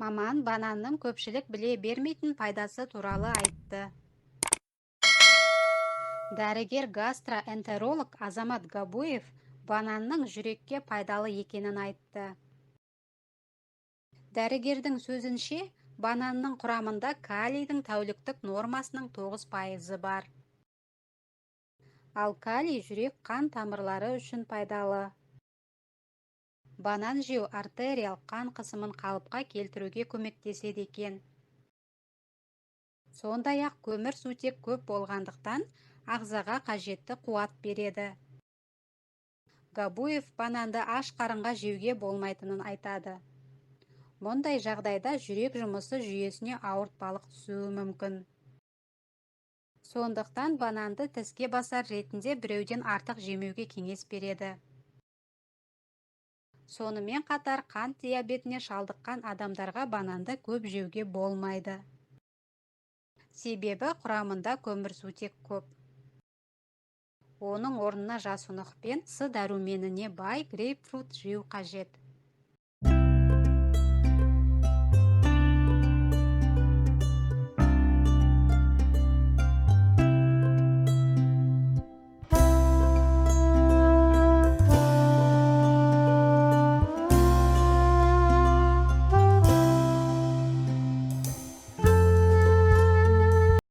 Маман бананның көпшілік біле бермейтін пайдасы туралы айтты. Дәрігер гастроэнтеролог Азамат Габуев бананның жүрекке пайдалы екенін айтты. Дәрігердің сөзінше, бананның құрамында калийдің тәуліктік нормасының 9% бар. Ал калий жүрек қан тамырлары үшін пайдалы. Банан жеу артериал қан қысымын қалыпқа келтіруге көмектеседі екен. Сондай-ақ көмірсутек көп болғандықтан ағзаға қажетті қуат береді. Габуев бананды аш қарынға жеуге болмайтынын айтады. Мұндай жағдайда жүрек жұмысы жүйесіне ауыртпалық түсуі мүмкін. Сондықтан бананды тіске басар ретінде біреуден артық жемеуге кеңес береді. Сонымен қатар қант диабетіне шалдыққан адамдарға бананды көп жеуге болмайды. Себебі құрамында көмірсутек көп. Оның орнына жасұнық пен С дәруменіне бай грейпфрут жеу қажет.